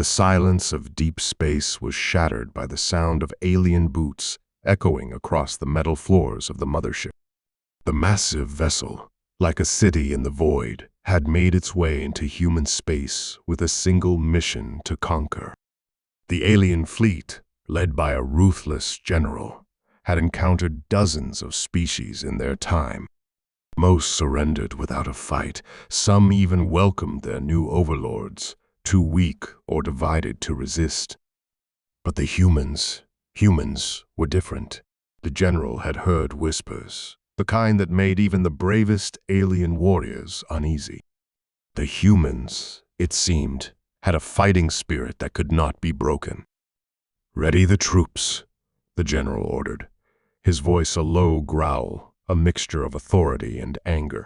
The silence of deep space was shattered by the sound of alien boots echoing across the metal floors of the mothership. The massive vessel, like a city in the void, had made its way into human space with a single mission to conquer. The alien fleet, led by a ruthless general, had encountered dozens of species in their time. Most surrendered without a fight. Some even welcomed their new overlords, too weak or divided to resist. But the humans were different. The general had heard whispers, the kind that made even the bravest alien warriors uneasy. The humans, it seemed, had a fighting spirit that could not be broken. "Ready the troops," the general ordered, his voice a low growl, a mixture of authority and anger.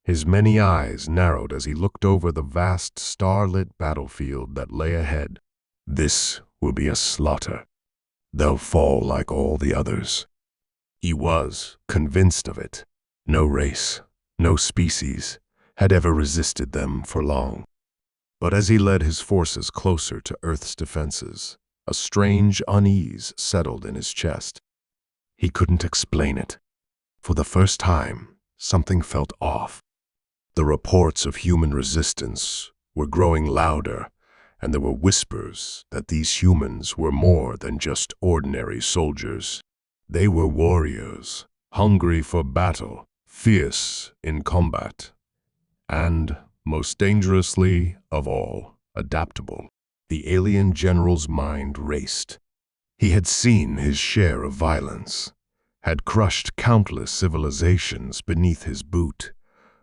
His many eyes narrowed as he looked over the vast starlit battlefield that lay ahead. "This will be a slaughter. They'll fall like all the others." He was convinced of it. No race, no species, had ever resisted them for long. But as he led his forces closer to Earth's defenses, a strange unease settled in his chest. He couldn't explain it. For the first time, something felt off. The reports of human resistance were growing louder, and there were whispers that these humans were more than just ordinary soldiers. They were warriors, hungry for battle, fierce in combat, and, most dangerously of all, adaptable. The alien general's mind raced. He had seen his share of violence, had crushed countless civilizations beneath his boot,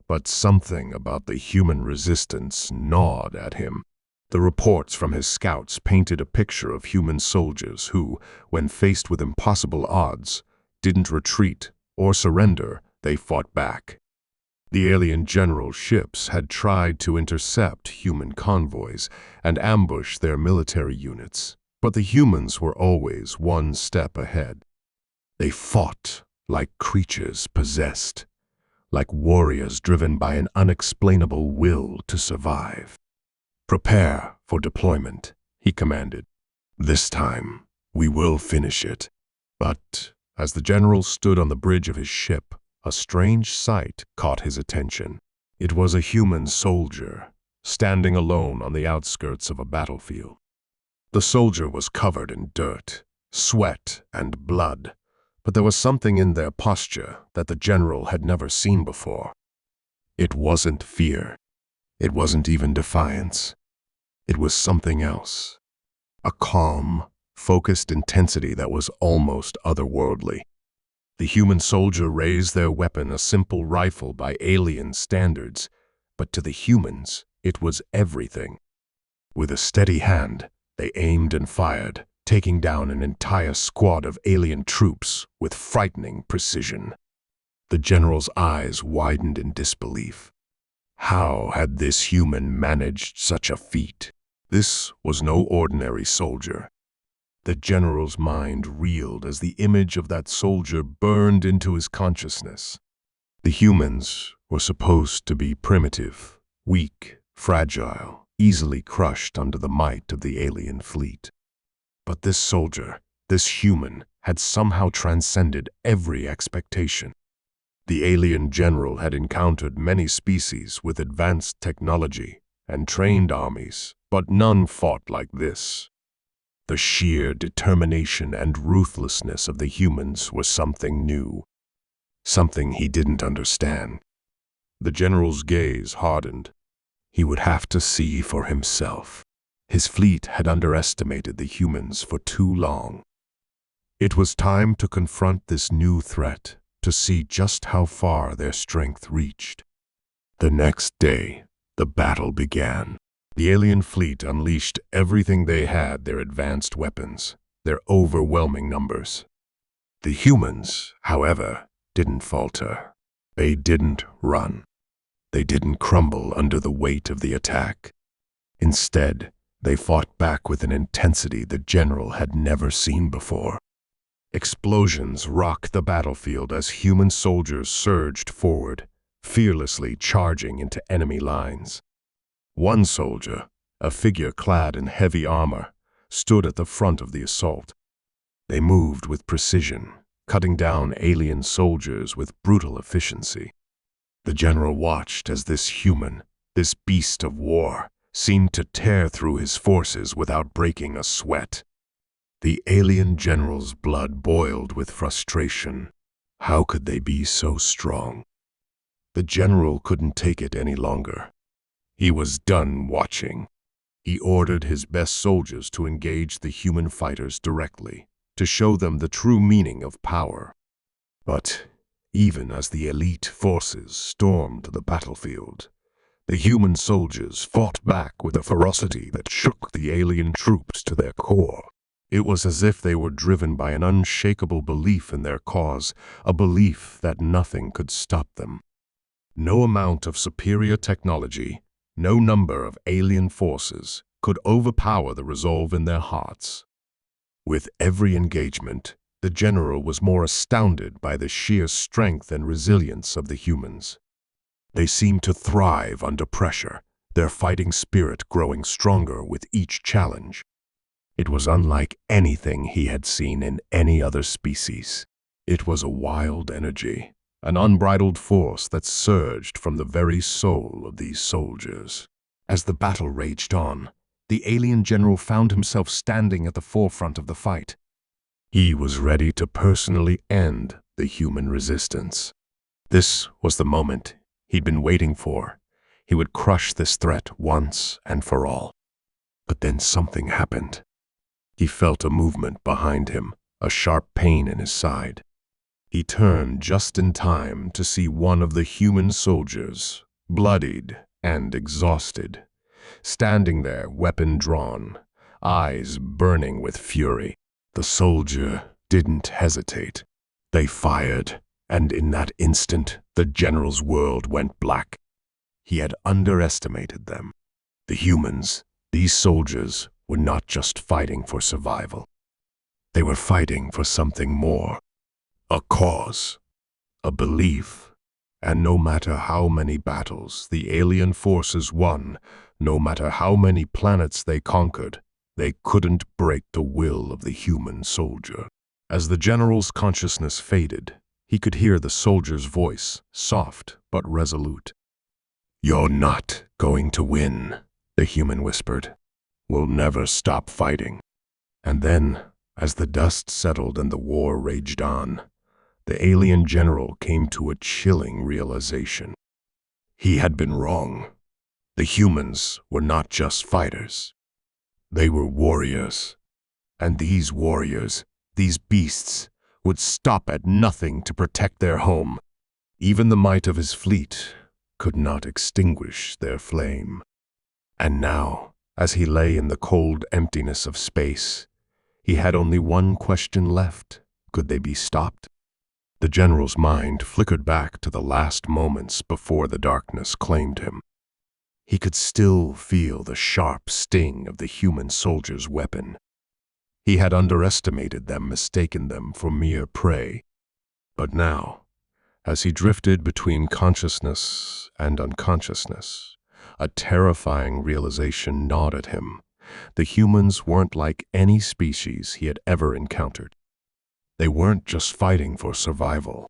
but something about the human resistance gnawed at him. The reports from his scouts painted a picture of human soldiers who, when faced with impossible odds, didn't retreat or surrender, they fought back. The alien general's ships had tried to intercept human convoys and ambush their military units, but the humans were always one step ahead. They fought like creatures possessed, like warriors driven by an unexplainable will to survive. "Prepare for deployment," he commanded. "This time, we will finish it." But as the general stood on the bridge of his ship, a strange sight caught his attention. It was a human soldier, standing alone on the outskirts of a battlefield. The soldier was covered in dirt, sweat, and blood, but there was something in their posture that the general had never seen before. It wasn't fear. It wasn't even defiance. It was something else. A calm, focused intensity that was almost otherworldly. The human soldier raised their weapon, a simple rifle by alien standards, but to the humans, it was everything. With a steady hand, they aimed and fired, taking down an entire squad of alien troops with frightening precision. The general's eyes widened in disbelief. How had this human managed such a feat? This was no ordinary soldier. The general's mind reeled as the image of that soldier burned into his consciousness. The humans were supposed to be primitive, weak, fragile, easily crushed under the might of the alien fleet. But this soldier, this human, had somehow transcended every expectation. The alien general had encountered many species with advanced technology and trained armies, but none fought like this. The sheer determination and ruthlessness of the humans was something new, something he didn't understand. The general's gaze hardened. He would have to see for himself. His fleet had underestimated the humans for too long. It was time to confront this new threat, to see just how far their strength reached. The next day, the battle began. The alien fleet unleashed everything they had, their advanced weapons, their overwhelming numbers. The humans, however, didn't falter. They didn't run. They didn't crumble under the weight of the attack. Instead, they fought back with an intensity the general had never seen before. Explosions rocked the battlefield as human soldiers surged forward, fearlessly charging into enemy lines. One soldier, A figure clad in heavy armor stood at the front of the assault. They moved with precision, cutting down alien soldiers with brutal efficiency. The general watched as this human, this beast of war, seemed to tear through his forces without breaking a sweat. The alien general's blood boiled with frustration. How could they be so strong? The general couldn't take it any longer. He was done watching. He ordered his best soldiers to engage the human fighters directly, to show them the true meaning of power. But even as the elite forces stormed the battlefield, the human soldiers fought back with a ferocity that shook the alien troops to their core. It was as if they were driven by an unshakable belief in their cause, a belief that nothing could stop them. No amount of superior technology, no number of alien forces could overpower the resolve in their hearts. With every engagement, the general was more astounded by the sheer strength and resilience of the humans. They seemed to thrive under pressure, their fighting spirit growing stronger with each challenge. It was unlike anything he had seen in any other species. It was a wild energy, an unbridled force that surged from the very soul of these soldiers. As the battle raged on, the alien general found himself standing at the forefront of the fight. He was ready to personally end the human resistance. This was the moment he'd been waiting for. He would crush this threat once and for all. But then something happened. He felt a movement behind him, a sharp pain in his side. He turned just in time to see one of the human soldiers, bloodied and exhausted, standing there, weapon drawn, eyes burning with fury. The soldier didn't hesitate. They fired, and in that instant, the general's world went black. He had underestimated them. The humans, these soldiers, were not just fighting for survival. They were fighting for something more. A cause, a belief. And no matter how many battles the alien forces won, no matter how many planets they conquered, they couldn't break the will of the human soldier. As the general's consciousness faded, he could hear the soldier's voice, soft but resolute. "You're not going to win," the human whispered. "We'll never stop fighting." And then, as the dust settled and the war raged on, the alien general came to a chilling realization. He had been wrong. The humans were not just fighters. They were warriors. And these warriors, these beasts, would stop at nothing to protect their home. Even the might of his fleet could not extinguish their flame. And now, as he lay in the cold emptiness of space, he had only one question left. Could they be stopped? The general's mind flickered back to the last moments before the darkness claimed him. He could still feel the sharp sting of the human soldier's weapon. He had underestimated them, mistaken them for mere prey. But now, as he drifted between consciousness and unconsciousness, a terrifying realization gnawed at him. The humans weren't like any species he had ever encountered. They weren't just fighting for survival.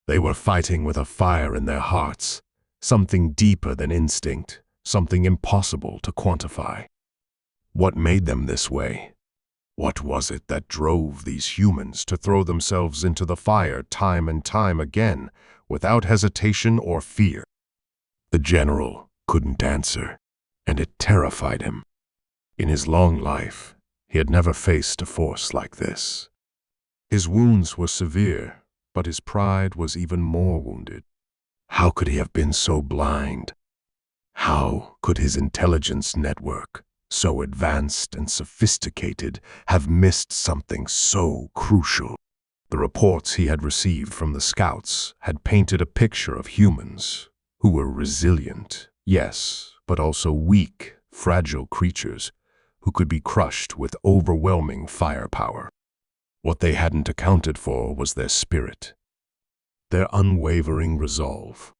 They were fighting with a fire in their hearts, something deeper than instinct, something impossible to quantify. What made them this way? What was it that drove these humans to throw themselves into the fire time and time again, without hesitation or fear? The general couldn't answer, and it terrified him. In his long life, he had never faced a force like this. His wounds were severe, but his pride was even more wounded. How could he have been so blind? How could his intelligence network, so advanced and sophisticated, have missed something so crucial? The reports he had received from the scouts had painted a picture of humans who were resilient, yes, but also weak, fragile creatures who could be crushed with overwhelming firepower. What they hadn't accounted for was their spirit, their unwavering resolve.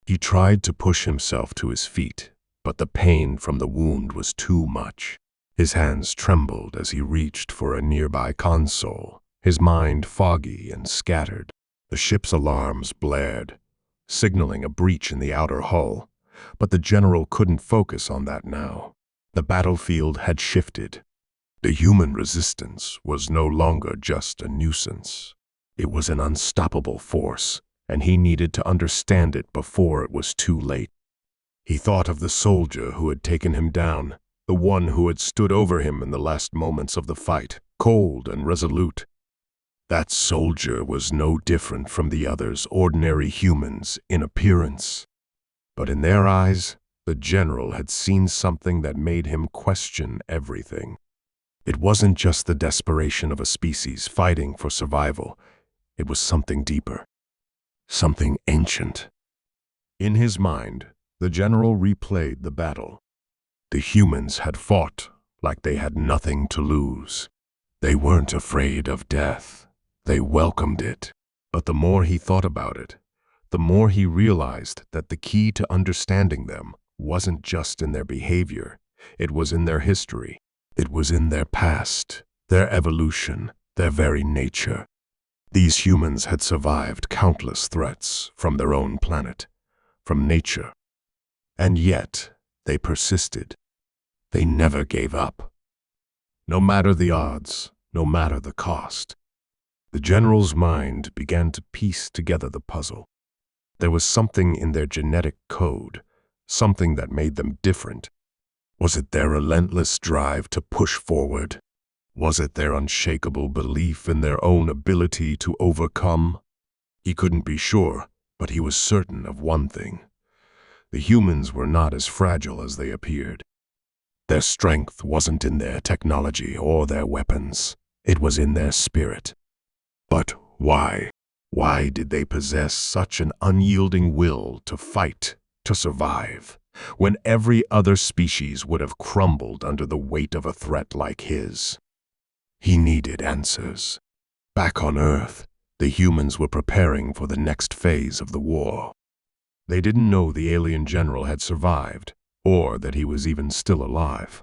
He tried to push himself to his feet, but the pain from the wound was too much. His hands trembled as he reached for a nearby console, his mind foggy and scattered. The ship's alarms blared, signaling a breach in the outer hull, but the general couldn't focus on that now. The battlefield had shifted. The human resistance was no longer just a nuisance. It was an unstoppable force, and he needed to understand it before it was too late. He thought of the soldier who had taken him down, the one who had stood over him in the last moments of the fight, cold and resolute. That soldier was no different from the others, ordinary humans in appearance. But in their eyes, the general had seen something that made him question everything. It wasn't just the desperation of a species fighting for survival. It was something deeper, something ancient. In his mind, the general replayed the battle. The humans had fought like they had nothing to lose. They weren't afraid of death. They welcomed it. But the more he thought about it, the more he realized that the key to understanding them wasn't just in their behavior. It was in their history. It was in their past, their evolution, their very nature. These humans had survived countless threats from their own planet, from nature. And yet, they persisted. They never gave up. No matter the odds, no matter the cost. The general's mind began to piece together the puzzle. There was something in their genetic code, something that made them different. Was it their relentless drive to push forward? Was it their unshakable belief in their own ability to overcome? He couldn't be sure, but he was certain of one thing. The humans were not as fragile as they appeared. Their strength wasn't in their technology or their weapons. It was in their spirit. But why? Why did they possess such an unyielding will to fight, to survive, when every other species would have crumbled under the weight of a threat like his? He needed answers. Back on Earth, the humans were preparing for the next phase of the war. They didn't know the alien general had survived, or that he was even still alive.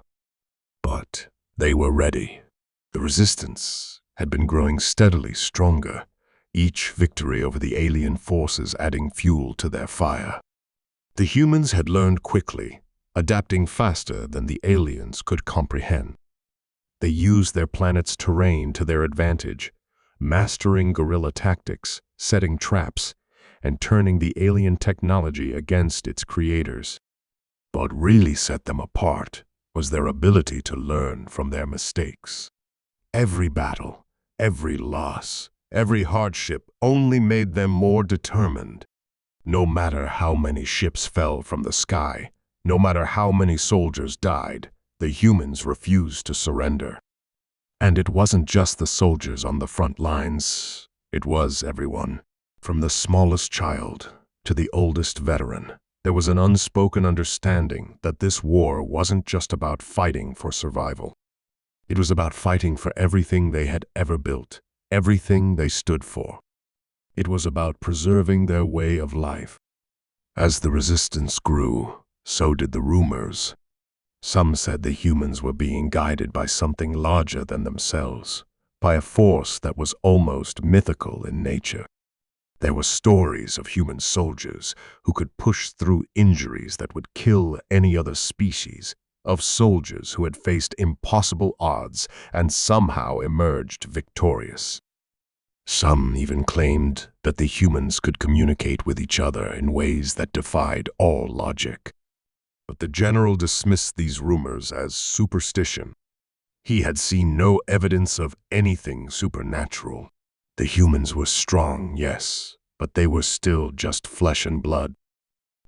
But they were ready. The resistance had been growing steadily stronger, each victory over the alien forces adding fuel to their fire. The humans had learned quickly, adapting faster than the aliens could comprehend. They used their planet's terrain to their advantage, mastering guerrilla tactics, setting traps, and turning the alien technology against its creators. What really set them apart was their ability to learn from their mistakes. Every battle, every loss, every hardship only made them more determined. No matter how many ships fell from the sky, no matter how many soldiers died, the humans refused to surrender. And it wasn't just the soldiers on the front lines, it was everyone. From the smallest child to the oldest veteran, there was an unspoken understanding that this war wasn't just about fighting for survival. It was about fighting for everything they had ever built, everything they stood for. It was about preserving their way of life. As the resistance grew, so did the rumors. Some said the humans were being guided by something larger than themselves, by a force that was almost mythical in nature. There were stories of human soldiers who could push through injuries that would kill any other species, of soldiers who had faced impossible odds and somehow emerged victorious. Some even claimed that the humans could communicate with each other in ways that defied all logic. But the general dismissed these rumors as superstition. He had seen no evidence of anything supernatural. The humans were strong, yes, but they were still just flesh and blood.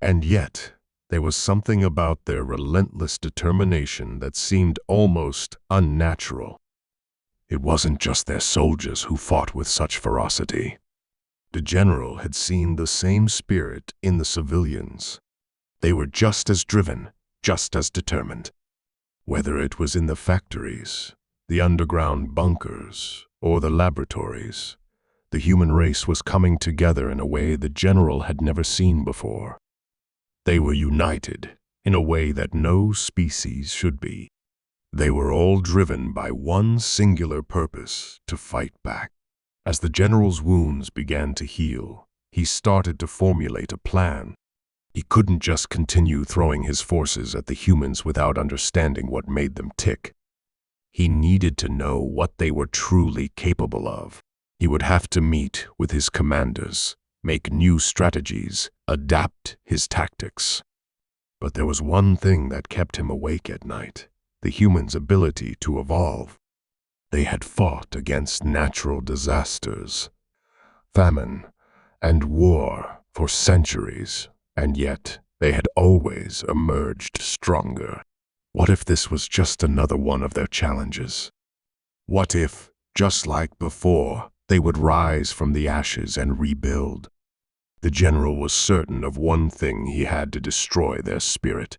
And yet, there was something about their relentless determination that seemed almost unnatural. It wasn't just their soldiers who fought with such ferocity. The general had seen the same spirit in the civilians. They were just as driven, just as determined. Whether it was in the factories, the underground bunkers, or the laboratories, the human race was coming together in a way the general had never seen before. They were united, in a way that no species should be. They were all driven by one singular purpose: to fight back. As the general's wounds began to heal, he started to formulate a plan. He couldn't just continue throwing his forces at the humans without understanding what made them tick. He needed to know what they were truly capable of. He would have to meet with his commanders, make new strategies, adapt his tactics. But there was one thing that kept him awake at night: the humans' ability to evolve. They had fought against natural disasters, famine, and war for centuries, and yet they had always emerged stronger. What if this was just another one of their challenges? What if, just like before, they would rise from the ashes and rebuild? The general was certain of one thing: he had to destroy their spirit.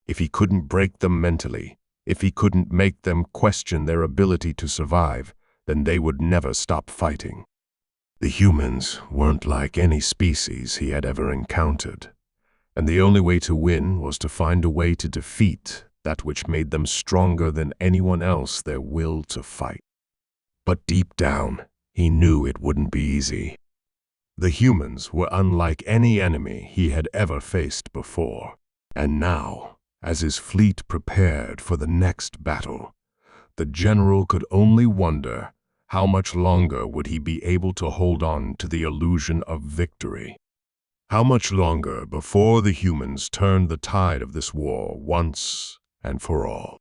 If he couldn't break them mentally, if he couldn't make them question their ability to survive, then they would never stop fighting. The humans weren't like any species he had ever encountered, and the only way to win was to find a way to defeat that which made them stronger than anyone else: their will to fight. But deep down, he knew it wouldn't be easy. The humans were unlike any enemy he had ever faced before, and now, as his fleet prepared for the next battle, the general could only wonder how much longer would he be able to hold on to the illusion of victory. How much longer before the humans turned the tide of this war once and for all.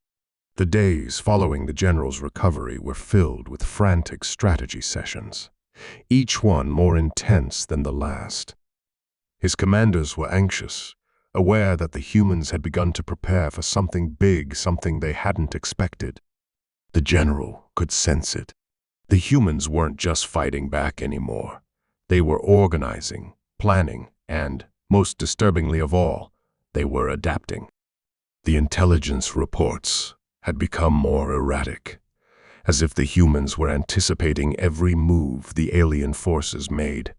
The days following the general's recovery were filled with frantic strategy sessions, each one more intense than the last. His commanders were anxious, aware that the humans had begun to prepare for something big, something they hadn't expected. The general could sense it. The humans weren't just fighting back anymore. They were organizing, planning, and, most disturbingly of all, they were adapting. The intelligence reports had become more erratic, as if the humans were anticipating every move the alien forces made,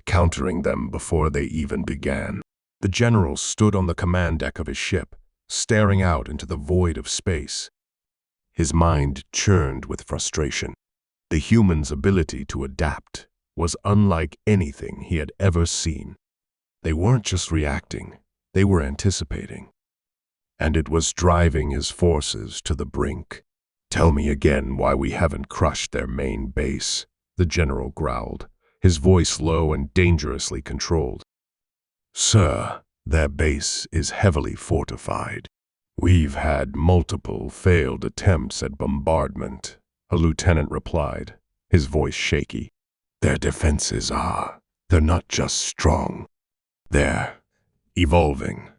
countering them before they even began. The general stood on the command deck of his ship, staring out into the void of space. His mind churned with frustration. The humans' ability to adapt was unlike anything he had ever seen. They weren't just reacting, they were anticipating. And it was driving his forces to the brink. "Tell me again why we haven't crushed their main base," the general growled, his voice low and dangerously controlled. "Sir, their base is heavily fortified. We've had multiple failed attempts at bombardment," a lieutenant replied, his voice shaky. "Their defenses they're not just strong. They're evolving.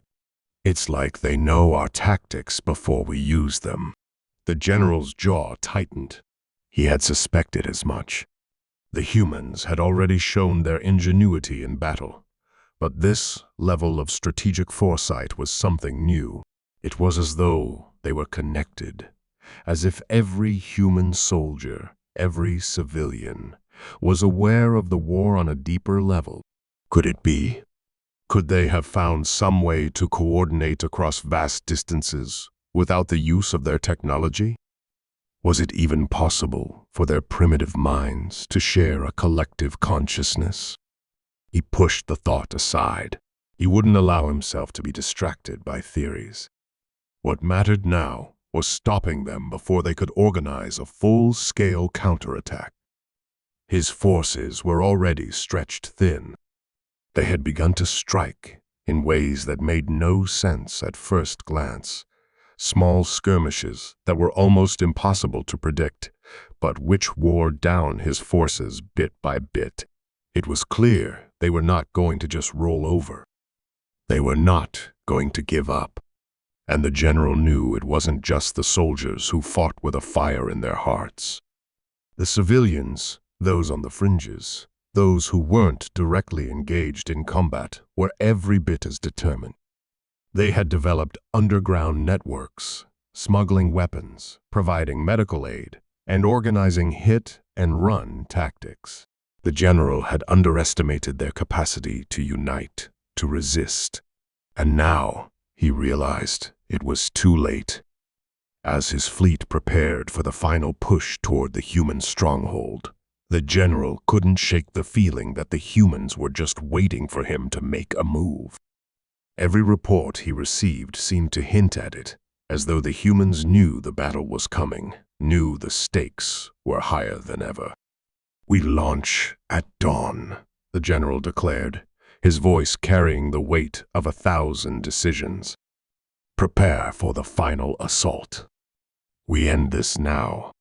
It's like they know our tactics before we use them." The general's jaw tightened. He had suspected as much. The humans had already shown their ingenuity in battle. But this level of strategic foresight was something new. It was as though they were connected, as if every human soldier, every civilian, was aware of the war on a deeper level. Could it be? Could they have found some way to coordinate across vast distances without the use of their technology? Was it even possible for their primitive minds to share a collective consciousness? He pushed the thought aside. He wouldn't allow himself to be distracted by theories. What mattered now was stopping them before they could organize a full-scale counterattack. His forces were already stretched thin. They had begun to strike in ways that made no sense at first glance. Small skirmishes that were almost impossible to predict, but which wore down his forces bit by bit. It was clear they were not going to just roll over. They were not going to give up. And the general knew it wasn't just the soldiers who fought with a fire in their hearts. The civilians, those on the fringes, those who weren't directly engaged in combat, were every bit as determined. They had developed underground networks, smuggling weapons, providing medical aid, and organizing hit-and-run tactics. The general had underestimated their capacity to unite, to resist. And now, he realized it was too late. As his fleet prepared for the final push toward the human stronghold, the general couldn't shake the feeling that the humans were just waiting for him to make a move. Every report he received seemed to hint at it, as though the humans knew the battle was coming, knew the stakes were higher than ever. "We launch at dawn," the general declared, his voice carrying the weight of 1,000 decisions. "Prepare for the final assault. We end this now."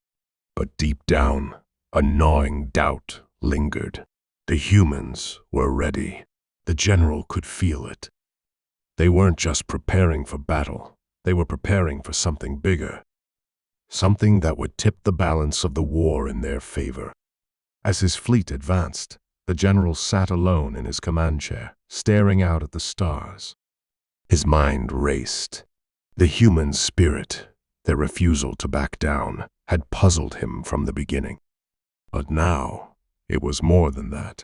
But deep down, a gnawing doubt lingered. The humans were ready. The general could feel it. They weren't just preparing for battle. They were preparing for something bigger. Something that would tip the balance of the war in their favor. As his fleet advanced, the general sat alone in his command chair, staring out at the stars. His mind raced. The human spirit, their refusal to back down, had puzzled him from the beginning. But now, it was more than that.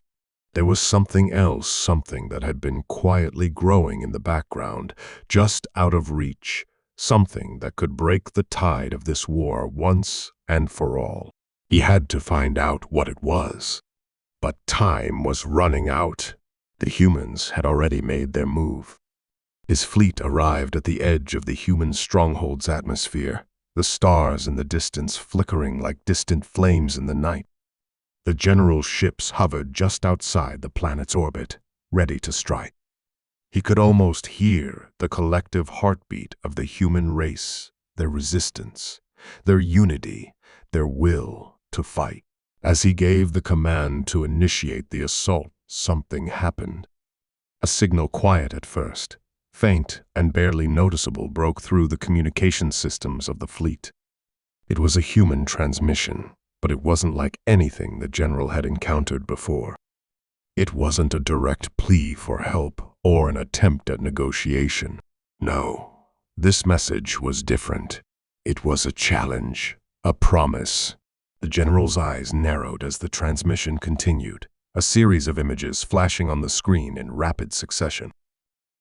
There was something else, something that had been quietly growing in the background, just out of reach, something that could break the tide of this war once and for all. He had to find out what it was. But time was running out. The humans had already made their move. His fleet arrived at the edge of the human stronghold's atmosphere, the stars in the distance flickering like distant flames in the night. The general's ships hovered just outside the planet's orbit, ready to strike. He could almost hear the collective heartbeat of the human race, their resistance, their unity, their will to fight. As he gave the command to initiate the assault, something happened. A signal, quiet at first, faint and barely noticeable, broke through the communication systems of the fleet. It was a human transmission, but it wasn't like anything the general had encountered before. It wasn't a direct plea for help or an attempt at negotiation. No, this message was different. It was a challenge, a promise. The general's eyes narrowed as the transmission continued, a series of images flashing on the screen in rapid succession.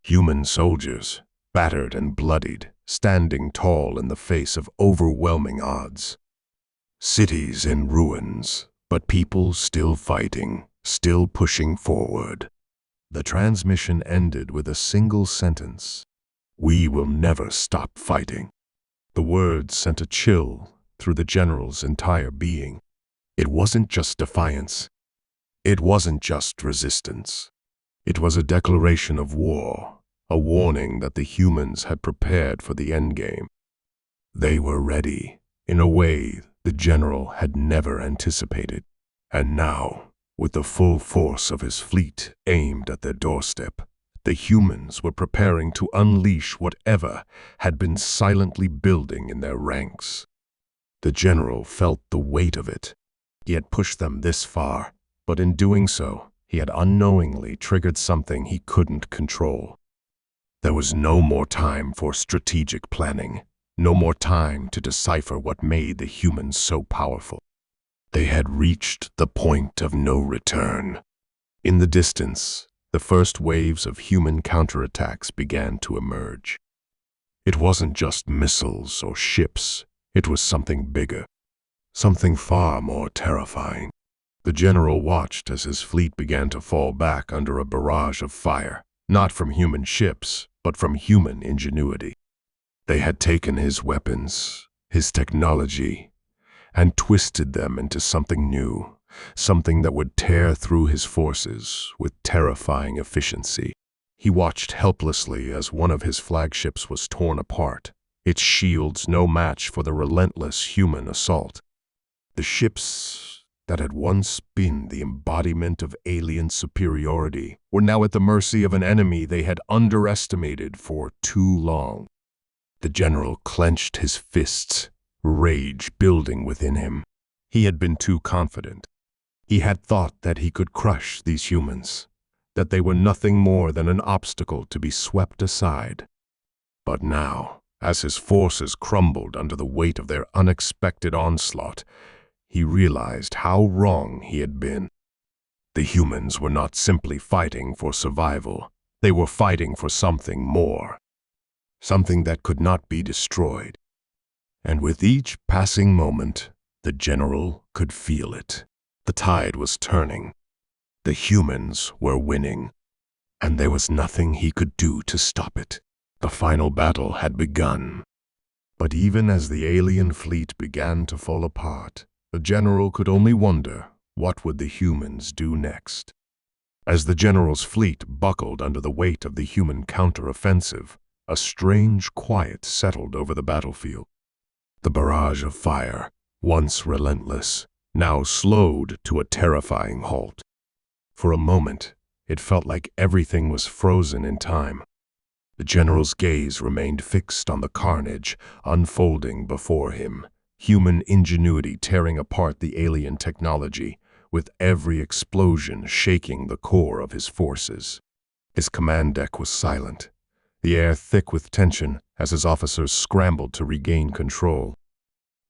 Human soldiers, battered and bloodied, standing tall in the face of overwhelming odds. Cities in ruins, but people still fighting, still pushing forward. The transmission ended with a single sentence: "We will never stop fighting." The words sent a chill through the general's entire being. It wasn't just defiance. It wasn't just resistance. It was a declaration of war, a warning that the humans had prepared for the endgame. They were ready, in a way the general had never anticipated. And now, with the full force of his fleet aimed at their doorstep, the humans were preparing to unleash whatever had been silently building in their ranks. The general felt the weight of it. He had pushed them this far, but in doing so, he had unknowingly triggered something he couldn't control. There was no more time for strategic planning, no more time to decipher what made the humans so powerful. They had reached the point of no return. In the distance, the first waves of human counterattacks began to emerge. It wasn't just missiles or ships. It was something bigger, something far more terrifying. The general watched as his fleet began to fall back under a barrage of fire, not from human ships, but from human ingenuity. They had taken his weapons, his technology, and twisted them into something new, something that would tear through his forces with terrifying efficiency. He watched helplessly as one of his flagships was torn apart, its shields no match for the relentless human assault. The ships that had once been the embodiment of alien superiority were now at the mercy of an enemy they had underestimated for too long. The general clenched his fists, rage building within him. He had been too confident. He had thought that he could crush these humans, that they were nothing more than an obstacle to be swept aside. But now, as his forces crumbled under the weight of their unexpected onslaught, he realized how wrong he had been. The humans were not simply fighting for survival. They were fighting for something more. something that could not be destroyed. And with each passing moment, the general could feel it. The tide was turning. The humans were winning, and there was nothing he could do to stop it. The final battle had begun. But even as the alien fleet began to fall apart, the general could only wonder, what would the humans do next? As the general's fleet buckled under the weight of the human counteroffensive, a strange quiet settled over the battlefield. The barrage of fire, once relentless, now slowed to a terrifying halt. For a moment, it felt like everything was frozen in time. The general's gaze remained fixed on the carnage unfolding before him, human ingenuity tearing apart the alien technology, with every explosion shaking the core of his forces. His command deck was silent, the air thick with tension as his officers scrambled to regain control.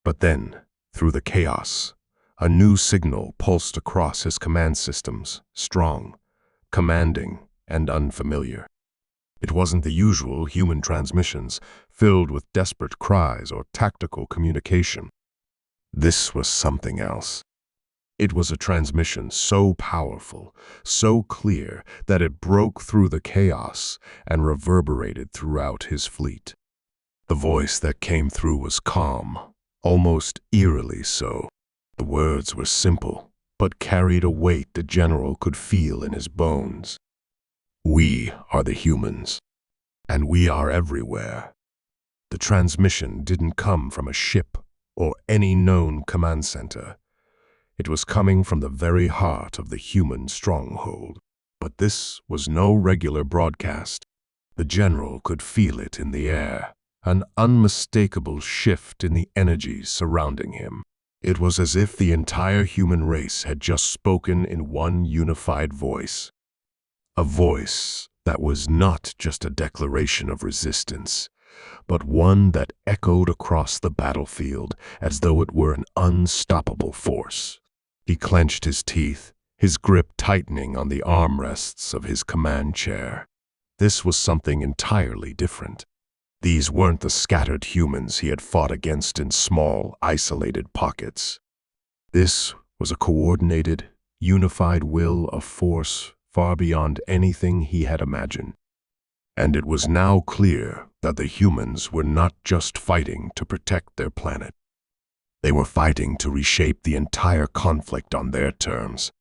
But then, through the chaos, a new signal pulsed across his command systems, strong, commanding, and unfamiliar. It wasn't the usual human transmissions, filled with desperate cries or tactical communication. This was something else. It was a transmission so powerful, so clear, that it broke through the chaos and reverberated throughout his fleet. The voice that came through was calm, almost eerily so. The words were simple, but carried a weight the general could feel in his bones. We are the humans, and we are everywhere. The transmission didn't come from a ship or any known command center. It was coming from the very heart of the human stronghold. But this was no regular broadcast. The general could feel it in the air, an unmistakable shift in the energies surrounding him. It was as if the entire human race had just spoken in one unified voice. A voice that was not just a declaration of resistance, but one that echoed across the battlefield as though it were an unstoppable force. He clenched his teeth, his grip tightening on the armrests of his command chair. This was something entirely different. These weren't the scattered humans he had fought against in small, isolated pockets. This was a coordinated, unified will of force far beyond anything he had imagined. And it was now clear that the humans were not just fighting to protect their planet. They were fighting to reshape the entire conflict on their terms.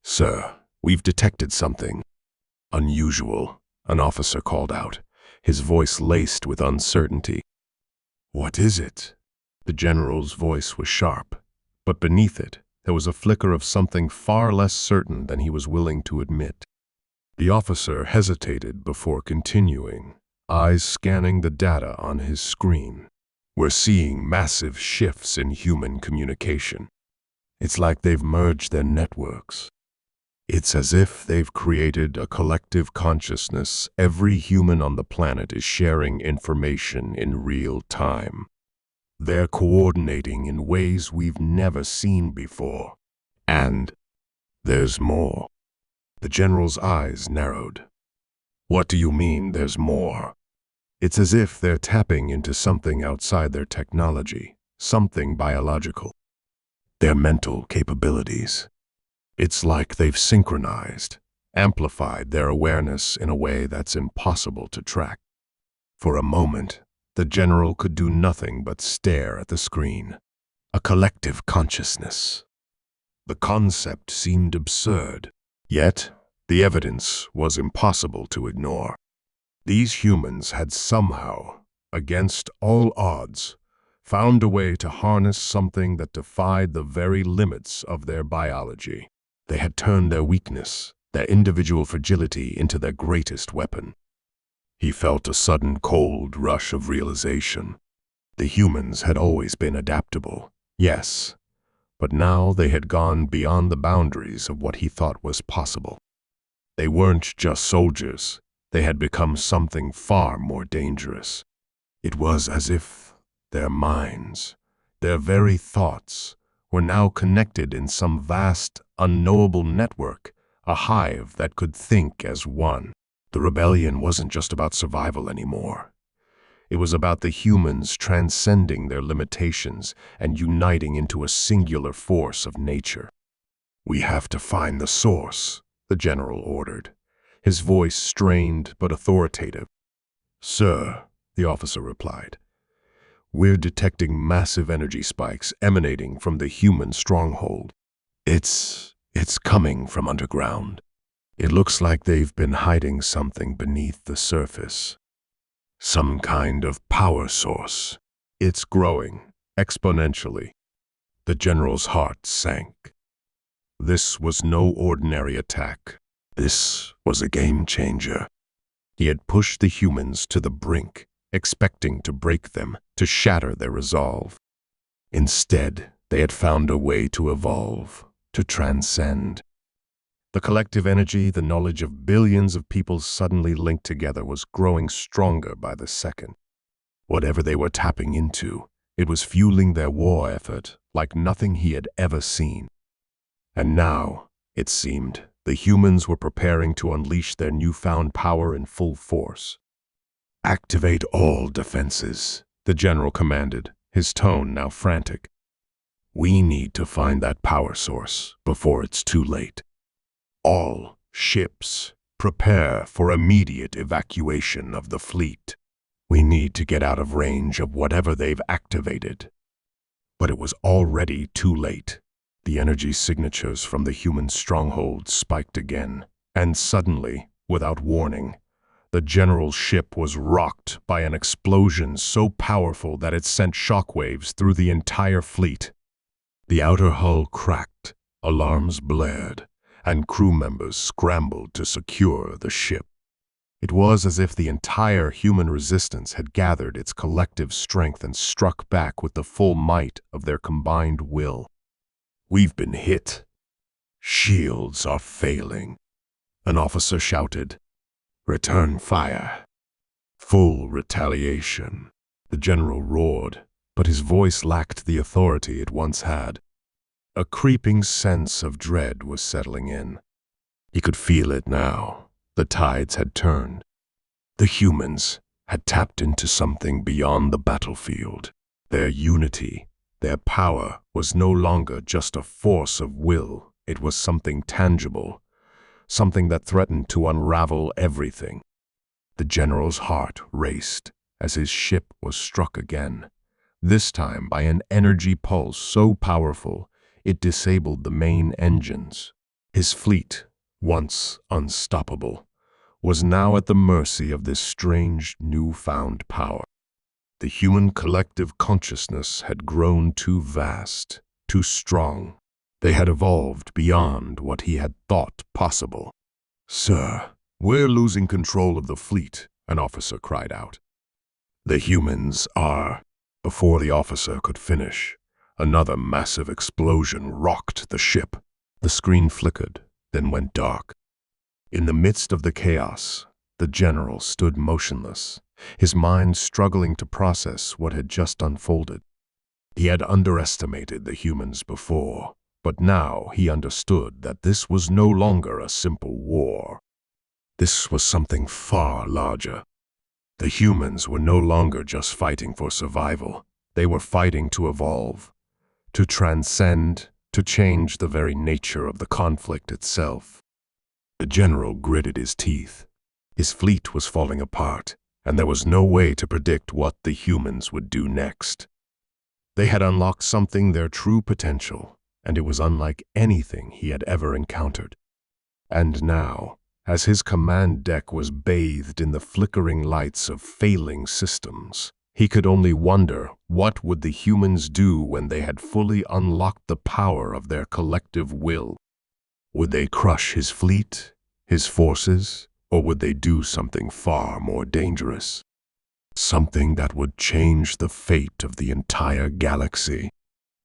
"Sir, we've detected something unusual," an officer called out, his voice laced with uncertainty. "What is it?" The general's voice was sharp, but beneath it, there was a flicker of something far less certain than he was willing to admit. The officer hesitated before continuing, eyes scanning the data on his screen. "We're seeing massive shifts in human communication. It's like they've merged their networks. It's as if they've created a collective consciousness. Every human on the planet is sharing information in real time. They're coordinating in ways we've never seen before. And there's more." The general's eyes narrowed. "What do you mean, there's more?" "It's as if they're tapping into something outside their technology, something biological. Their mental capabilities. It's like they've synchronized, amplified their awareness in a way that's impossible to track." For a moment, the general could do nothing but stare at the screen. A collective consciousness. The concept seemed absurd, yet the evidence was impossible to ignore. These humans had somehow, against all odds, found a way to harness something that defied the very limits of their biology. They had turned their weakness, their individual fragility, into their greatest weapon. He felt a sudden cold rush of realization. The humans had always been adaptable, yes, but now they had gone beyond the boundaries of what he thought was possible. They weren't just soldiers. They had become something far more dangerous. It was as if their minds, their very thoughts, were now connected in some vast, unknowable network, a hive that could think as one. The rebellion wasn't just about survival anymore. It was about the humans transcending their limitations and uniting into a singular force of nature. "We have to find the source," the general ordered, his voice strained but authoritative. "Sir," the officer replied, "we're detecting massive energy spikes emanating from the human stronghold. It's coming from underground. It looks like they've been hiding something beneath the surface. Some kind of power source. It's growing exponentially." The general's heart sank. This was no ordinary attack. This was a game changer. He had pushed the humans to the brink, expecting to break them, to shatter their resolve. Instead, they had found a way to evolve, to transcend. The collective energy, the knowledge of billions of people suddenly linked together, was growing stronger by the second. Whatever they were tapping into, it was fueling their war effort like nothing he had ever seen. And now, it seemed, the humans were preparing to unleash their newfound power in full force. "Activate all defenses," the general commanded, his tone now frantic. "We need to find that power source before it's too late. All ships, prepare for immediate evacuation of the fleet. We need to get out of range of whatever they've activated." But it was already too late. The energy signatures from the human stronghold spiked again, and suddenly, without warning, the general's ship was rocked by an explosion so powerful that it sent shockwaves through the entire fleet. The outer hull cracked, alarms blared, and crew members scrambled to secure the ship. It was as if the entire human resistance had gathered its collective strength and struck back with the full might of their combined will. "We've been hit. Shields are failing," an officer shouted. "Return fire. Full retaliation." The general roared, but his voice lacked the authority it once had. A creeping sense of dread was settling in. He could feel it now. The tides had turned. The humans had tapped into something beyond the battlefield. Their unity, their power was no longer just a force of will. It was something tangible, something that threatened to unravel everything. The general's heart raced as his ship was struck again, this time by an energy pulse so powerful it disabled the main engines. His fleet, once unstoppable, was now at the mercy of this strange, newfound power. The human collective consciousness had grown too vast, too strong. They had evolved beyond what he had thought possible. "Sir, we're losing control of the fleet," an officer cried out. "The humans are..." Before the officer could finish, another massive explosion rocked the ship. The screen flickered, then went dark. In the midst of the chaos, the general stood motionless, his mind struggling to process what had just unfolded. He had underestimated the humans before, but now he understood that this was no longer a simple war. This was something far larger. The humans were no longer just fighting for survival. They were fighting to evolve, to transcend, to change the very nature of the conflict itself. The general gritted his teeth. His fleet was falling apart, and there was no way to predict what the humans would do next. They had unlocked something, their true potential, and it was unlike anything he had ever encountered. And now, as his command deck was bathed in the flickering lights of failing systems, he could only wonder what would the humans do when they had fully unlocked the power of their collective will. Would they crush his fleet, his forces, or would they do something far more dangerous? Something that would change the fate of the entire galaxy.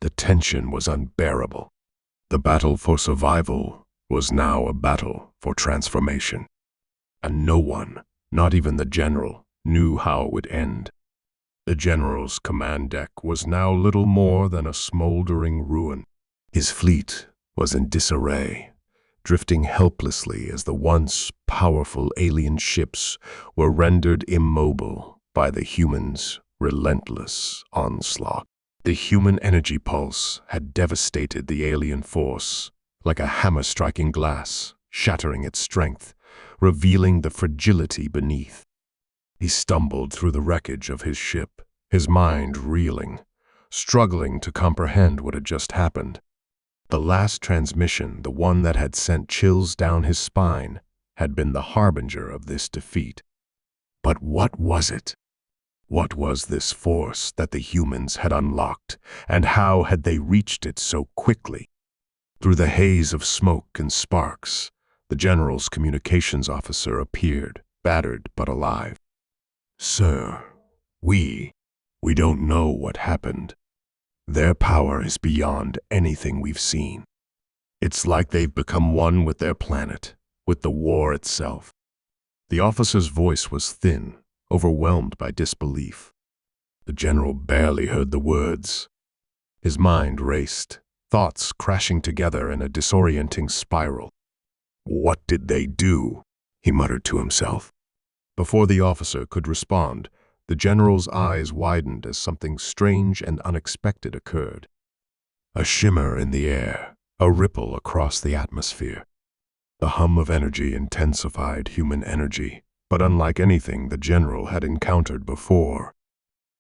The tension was unbearable. The battle for survival was now a battle for transformation. And no one, not even the general, knew how it would end. The general's command deck was now little more than a smoldering ruin. His fleet was in disarray, drifting helplessly as the once powerful alien ships were rendered immobile by the humans' relentless onslaught. The human energy pulse had devastated the alien force like a hammer striking glass, shattering its strength, revealing the fragility beneath. He stumbled through the wreckage of his ship, his mind reeling, struggling to comprehend what had just happened. The last transmission, the one that had sent chills down his spine, had been the harbinger of this defeat. But what was it? What was this force that the humans had unlocked, and how had they reached it so quickly? Through the haze of smoke and sparks, the general's communications officer appeared, battered but alive. "Sir, we don't know what happened. Their power is beyond anything we've seen. It's like they've become one with their planet, with the war itself." The officer's voice was thin, overwhelmed by disbelief. The general barely heard the words. His mind raced, thoughts crashing together in a disorienting spiral. "What did they do?" he muttered to himself. Before the officer could respond, the general's eyes widened as something strange and unexpected occurred. A shimmer in the air, a ripple across the atmosphere. The hum of energy intensified human energy, but unlike anything the general had encountered before.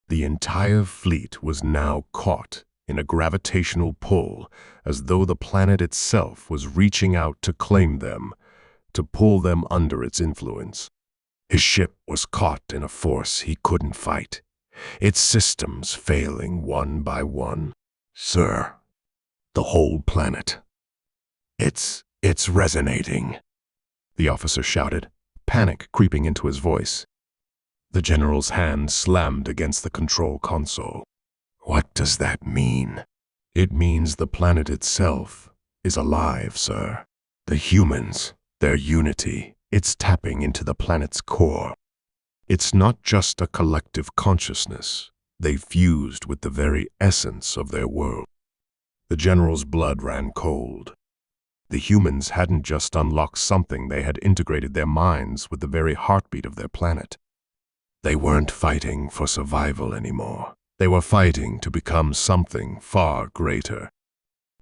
The entire fleet was now caught in a gravitational pull, as though the planet itself was reaching out to claim them, to pull them under its influence. His ship was caught in a force he couldn't fight, its systems failing one by one. "Sir, the whole planet. It's resonating," the officer shouted, panic creeping into his voice. The general's hand slammed against the control console. "What does that mean?" "It means the planet itself is alive, sir. The humans, their unity, it's tapping into the planet's core. It's not just a collective consciousness. They've fused with the very essence of their world." The general's blood ran cold. The humans hadn't just unlocked something, they had integrated their minds with the very heartbeat of their planet. They weren't fighting for survival anymore. They were fighting to become something far greater.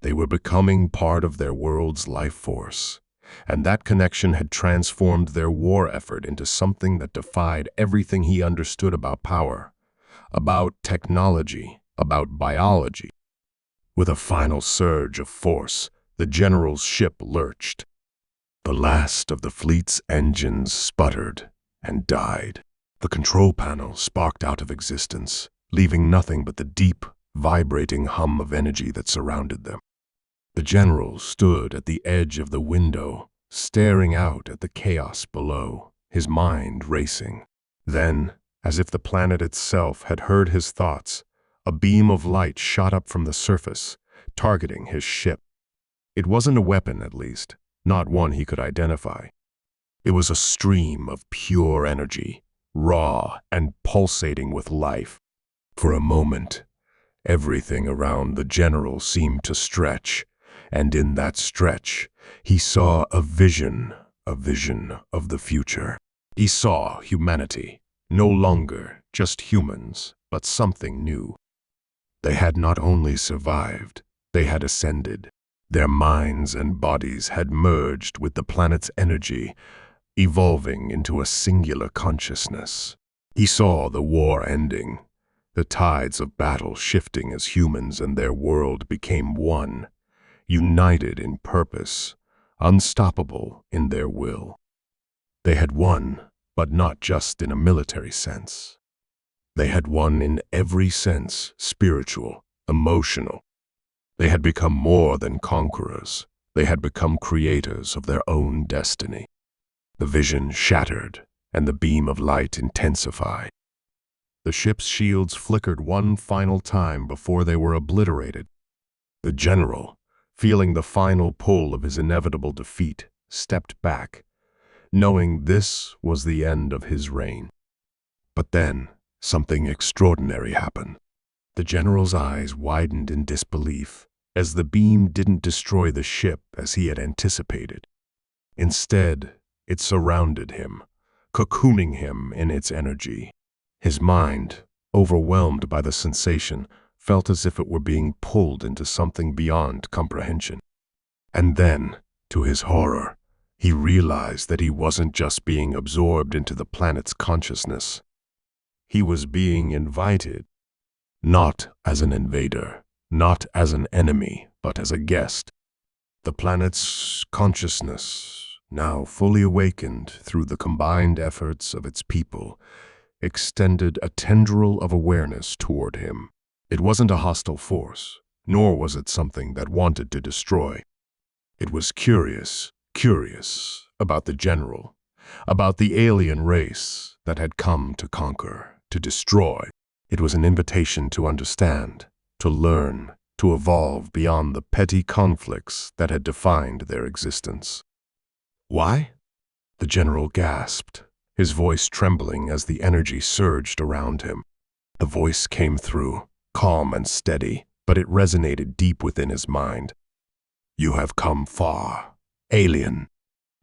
They were becoming part of their world's life force, and that connection had transformed their war effort into something that defied everything he understood about power, about technology, about biology. With a final surge of force, the general's ship lurched. The last of the fleet's engines sputtered and died. The control panel sparked out of existence, leaving nothing but the deep, vibrating hum of energy that surrounded them. The general stood at the edge of the window, staring out at the chaos below, his mind racing. Then, as if the planet itself had heard his thoughts, a beam of light shot up from the surface, targeting his ship. It wasn't a weapon, at least, not one he could identify. It was a stream of pure energy, raw and pulsating with life. For a moment, everything around the general seemed to stretch, and in that stretch, he saw a vision of the future. He saw humanity, no longer just humans, but something new. They had not only survived, they had ascended. Their minds and bodies had merged with the planet's energy, evolving into a singular consciousness. He saw the war ending, the tides of battle shifting as humans and their world became one, united in purpose, unstoppable in their will. They had won, but not just in a military sense. They had won in every sense, spiritual, emotional. They had become more than conquerors. They had become creators of their own destiny. The vision shattered, and the beam of light intensified. The ship's shields flickered one final time before they were obliterated. The general, feeling the final pull of his inevitable defeat, stepped back, knowing this was the end of his reign. But then, something extraordinary happened. The general's eyes widened in disbelief, as the beam didn't destroy the ship as he had anticipated. Instead, it surrounded him, cocooning him in its energy. His mind, overwhelmed by the sensation, felt as if it were being pulled into something beyond comprehension. And then, to his horror, he realized that he wasn't just being absorbed into the planet's consciousness. He was being invited, not as an invader, not as an enemy, but as a guest. The planet's consciousness, now fully awakened through the combined efforts of its people, extended a tendril of awareness toward him. It wasn't a hostile force, nor was it something that wanted to destroy. It was curious about the general, about the alien race that had come to conquer, to destroy. It was an invitation to understand, to learn, to evolve beyond the petty conflicts that had defined their existence. Why? The general gasped, his voice trembling as the energy surged around him. The voice came through, calm and steady, but it resonated deep within his mind. You have come far, alien.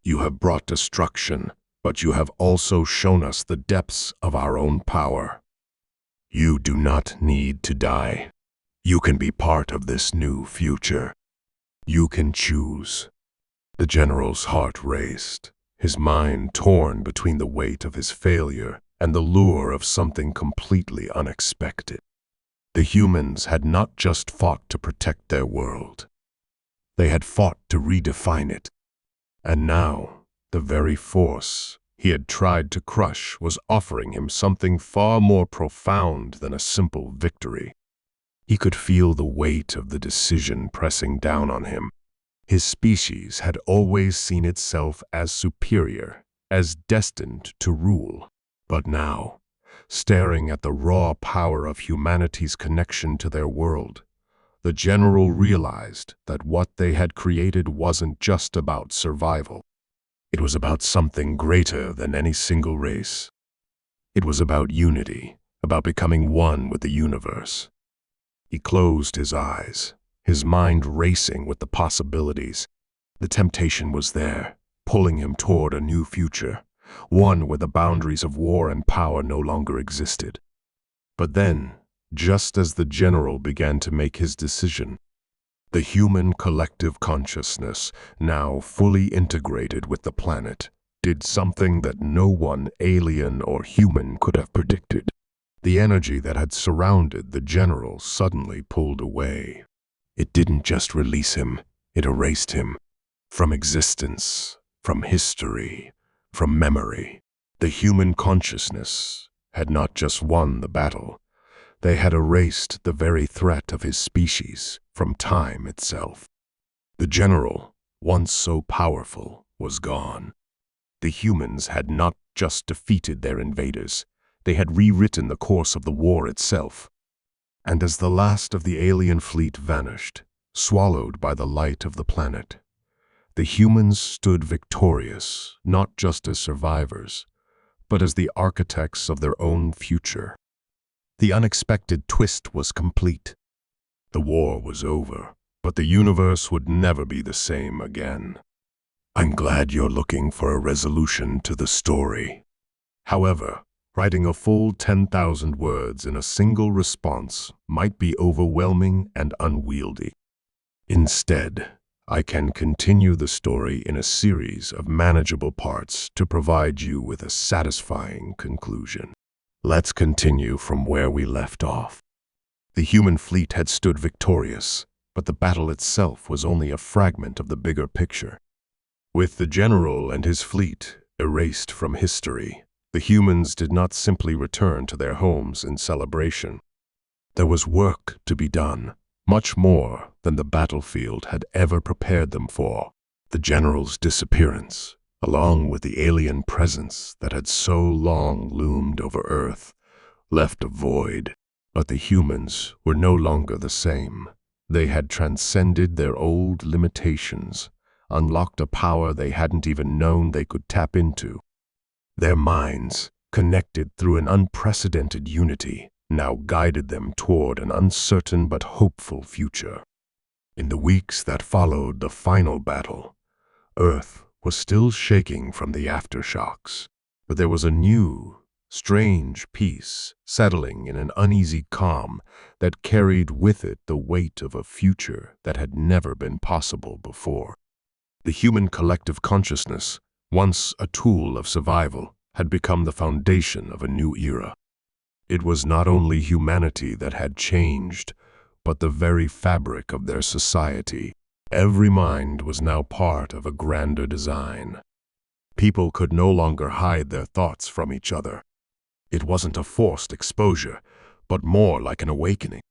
You have brought destruction, but you have also shown us the depths of our own power. You do not need to die. You can be part of this new future. You can choose. The general's heart raced, his mind torn between the weight of his failure and the lure of something completely unexpected. The humans had not just fought to protect their world. They had fought to redefine it. And now, the very force he had tried to crush was offering him something far more profound than a simple victory. He could feel the weight of the decision pressing down on him. His species had always seen itself as superior, as destined to rule. But now, staring at the raw power of humanity's connection to their world, the general realized that what they had created wasn't just about survival. It was about something greater than any single race. It was about unity, about becoming one with the universe. He closed his eyes, his mind racing with the possibilities. The temptation was there, pulling him toward a new future, one where the boundaries of war and power no longer existed. But then, just as the general began to make his decision, the human collective consciousness, now fully integrated with the planet, did something that no one, alien or human, could have predicted. The energy that had surrounded the general suddenly pulled away. It didn't just release him, it erased him. From existence, from history, from memory. The human consciousness had not just won the battle. They had erased the very threat of his species from time itself. The general, once so powerful, was gone. The humans had not just defeated their invaders, they had rewritten the course of the war itself. And as the last of the alien fleet vanished, swallowed by the light of the planet, the humans stood victorious, not just as survivors, but as the architects of their own future. The unexpected twist was complete. The war was over, but the universe would never be the same again. I'm glad you're looking for a resolution to the story. However, writing a full 10,000 words in a single response might be overwhelming and unwieldy. Instead, I can continue the story in a series of manageable parts to provide you with a satisfying conclusion. Let's continue from where we left off. The human fleet had stood victorious, but the battle itself was only a fragment of the bigger picture. With the general and his fleet erased from history, the humans did not simply return to their homes in celebration. There was work to be done, much more than the battlefield had ever prepared them for. The general's disappearance, along with the alien presence that had so long loomed over Earth, left a void. But the humans were no longer the same. They had transcended their old limitations, unlocked a power they hadn't even known they could tap into. Their minds, connected through an unprecedented unity, now guided them toward an uncertain but hopeful future. In the weeks that followed the final battle, Earth was still shaking from the aftershocks, but there was a new, strange peace settling in an uneasy calm that carried with it the weight of a future that had never been possible before. The human collective consciousness, once a tool of survival, had become the foundation of a new era. It was not only humanity that had changed, but the very fabric of their society. Every mind was now part of a grander design. People could no longer hide their thoughts from each other. It wasn't a forced exposure, but more like an awakening.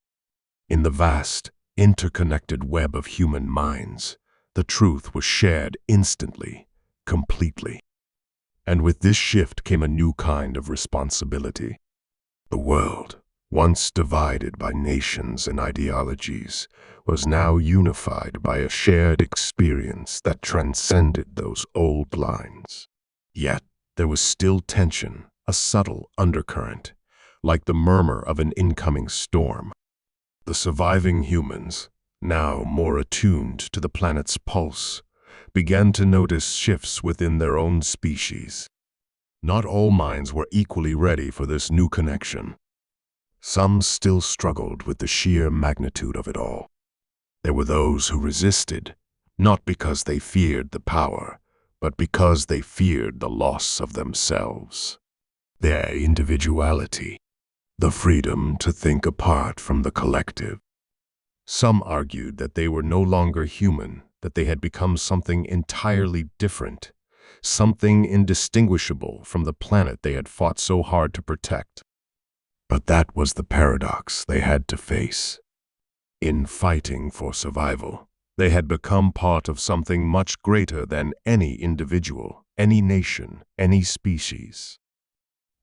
In the vast, interconnected web of human minds, the truth was shared instantly, completely. And with this shift came a new kind of responsibility. The world, once divided by nations and ideologies, was now unified by a shared experience that transcended those old lines. Yet there was still tension, a subtle undercurrent, like the murmur of an incoming storm. The surviving humans, now more attuned to the planet's pulse, began to notice shifts within their own species. Not all minds were equally ready for this new connection. Some still struggled with the sheer magnitude of it all. There were those who resisted, not because they feared the power, but because they feared the loss of themselves, their individuality, the freedom to think apart from the collective. Some argued that they were no longer human, that they had become something entirely different, something indistinguishable from the planet they had fought so hard to protect. But that was the paradox they had to face. In fighting for survival, they had become part of something much greater than any individual, any nation, any species.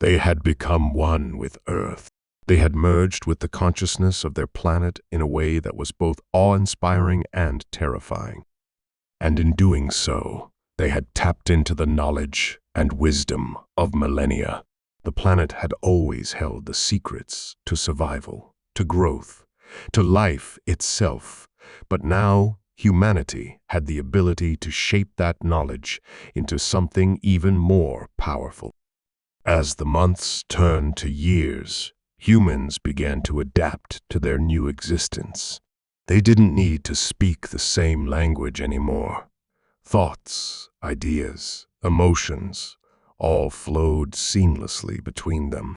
They had become one with Earth. They had merged with the consciousness of their planet in a way that was both awe-inspiring and terrifying. And in doing so, they had tapped into the knowledge and wisdom of millennia. The planet had always held the secrets to survival, to growth, to life itself. But now, humanity had the ability to shape that knowledge into something even more powerful. As the months turned to years, humans began to adapt to their new existence. They didn't need to speak the same language anymore. Thoughts, ideas, emotions, all flowed seamlessly between them.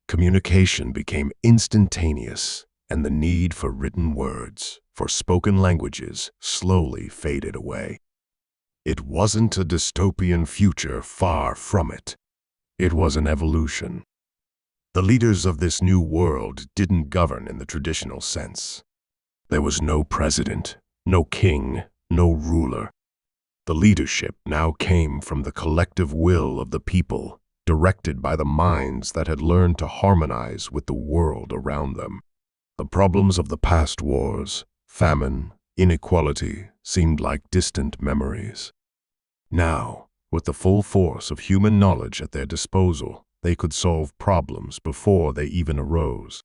Communication became instantaneous, and the need for written words, for spoken languages, slowly faded away. It wasn't a dystopian future, far from it. It was an evolution. The leaders of this new world didn't govern in the traditional sense. There was no president, no king, no ruler. The leadership now came from the collective will of the people, directed by the minds that had learned to harmonize with the world around them. The problems of the past wars, famine, inequality, seemed like distant memories. Now, with the full force of human knowledge at their disposal, they could solve problems before they even arose.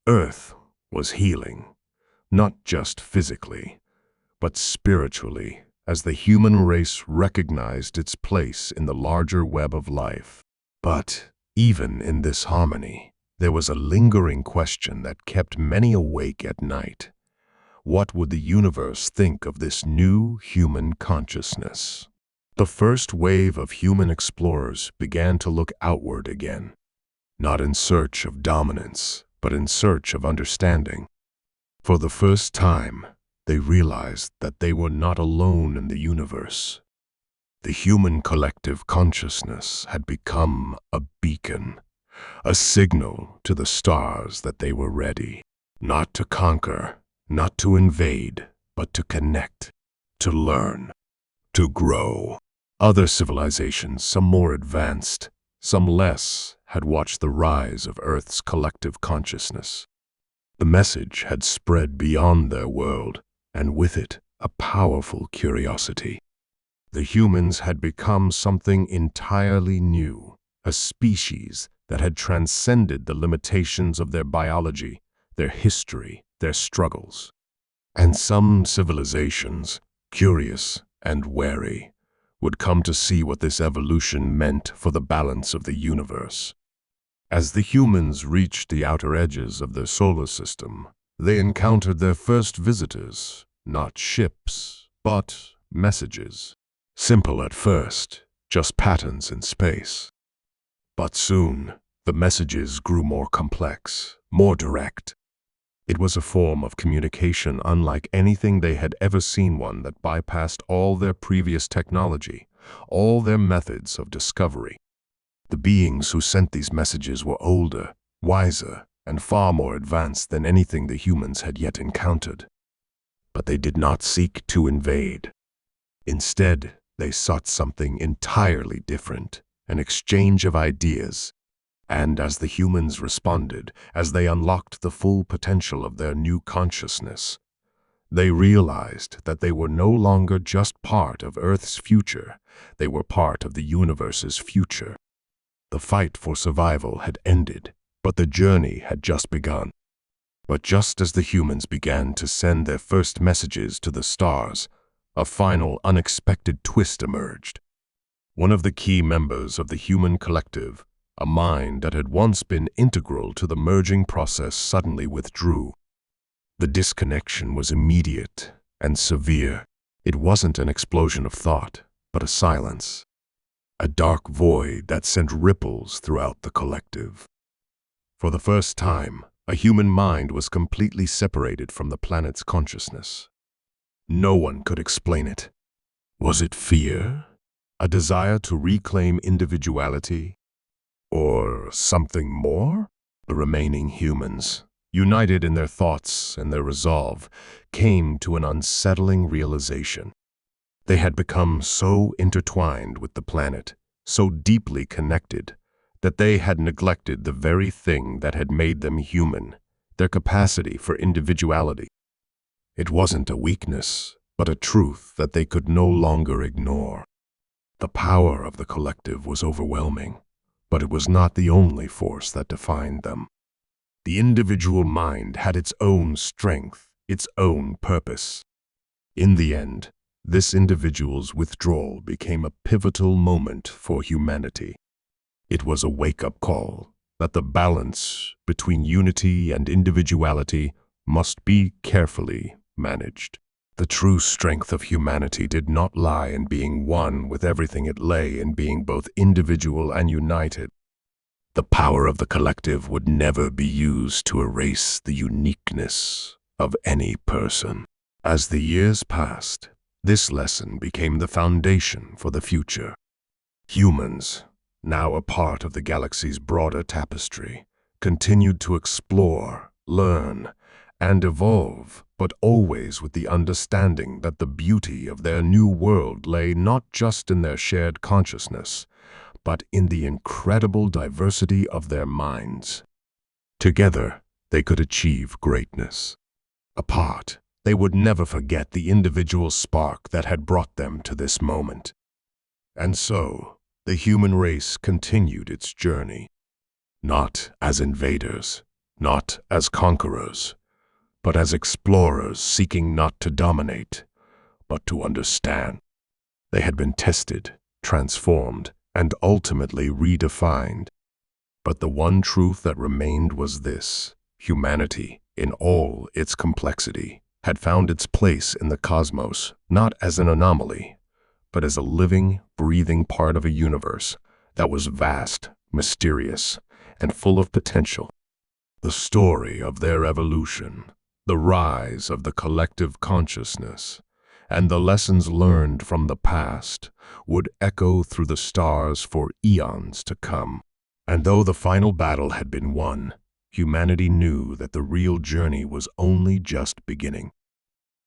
Earth was healing, not just physically, but spiritually, as the human race recognized its place in the larger web of life. But even in this harmony, there was a lingering question that kept many awake at night. What would the universe think of this new human consciousness? The first wave of human explorers began to look outward again, not in search of dominance, but in search of understanding. For the first time, they realized that they were not alone in the universe. The human collective consciousness had become a beacon, a signal to the stars that they were ready, not to conquer, not to invade, but to connect, to learn, to grow. Other civilizations, some more advanced, some less, had watched the rise of Earth's collective consciousness. The message had spread beyond their world, and with it, a powerful curiosity. The humans had become something entirely new, a species that had transcended the limitations of their biology, their history, their struggles. And some civilizations, curious and wary, would come to see what this evolution meant for the balance of the universe. As the humans reached the outer edges of their solar system, they encountered their first visitors, not ships, but messages. Simple at first, just patterns in space. But soon, the messages grew more complex, more direct. It was a form of communication unlike anything they had ever seen, one that bypassed all their previous technology, all their methods of discovery. The beings who sent these messages were older, wiser, and far more advanced than anything the humans had yet encountered. But they did not seek to invade. Instead, they sought something entirely different, an exchange of ideas. And as the humans responded, as they unlocked the full potential of their new consciousness, they realized that they were no longer just part of Earth's future, they were part of the universe's future. The fight for survival had ended, but the journey had just begun. But just as the humans began to send their first messages to the stars, a final unexpected twist emerged. One of the key members of the human collective, a mind that had once been integral to the merging process, suddenly withdrew. The disconnection was immediate and severe. It wasn't an explosion of thought, but a silence. A dark void that sent ripples throughout the collective. For the first time, a human mind was completely separated from the planet's consciousness. No one could explain it. Was it fear? A desire to reclaim individuality? Or something more? The remaining humans, united in their thoughts and their resolve, came to an unsettling realization. They had become so intertwined with the planet, so deeply connected, that they had neglected the very thing that had made them human, their capacity for individuality. It wasn't a weakness, but a truth that they could no longer ignore. The power of the collective was overwhelming, but it was not the only force that defined them. The individual mind had its own strength, its own purpose. In the end, this individual's withdrawal became a pivotal moment for humanity. It was a wake-up call that the balance between unity and individuality must be carefully managed. The true strength of humanity did not lie in being one with everything, it lay in being both individual and united. The power of the collective would never be used to erase the uniqueness of any person. As the years passed, this lesson became the foundation for the future. Humans, now a part of the galaxy's broader tapestry, continued to explore, learn, and evolve, but always with the understanding that the beauty of their new world lay not just in their shared consciousness, but in the incredible diversity of their minds. Together, they could achieve greatness. Apart, they would never forget the individual spark that had brought them to this moment. And so, the human race continued its journey, not as invaders, not as conquerors, but as explorers seeking not to dominate, but to understand. They had been tested, transformed, and ultimately redefined. But the one truth that remained was this: humanity, in all its complexity, had found its place in the cosmos, not as an anomaly, but as a living, breathing part of a universe that was vast, mysterious, and full of potential. The story of their evolution, the rise of the collective consciousness, and the lessons learned from the past would echo through the stars for eons to come. And though the final battle had been won, humanity knew that the real journey was only just beginning.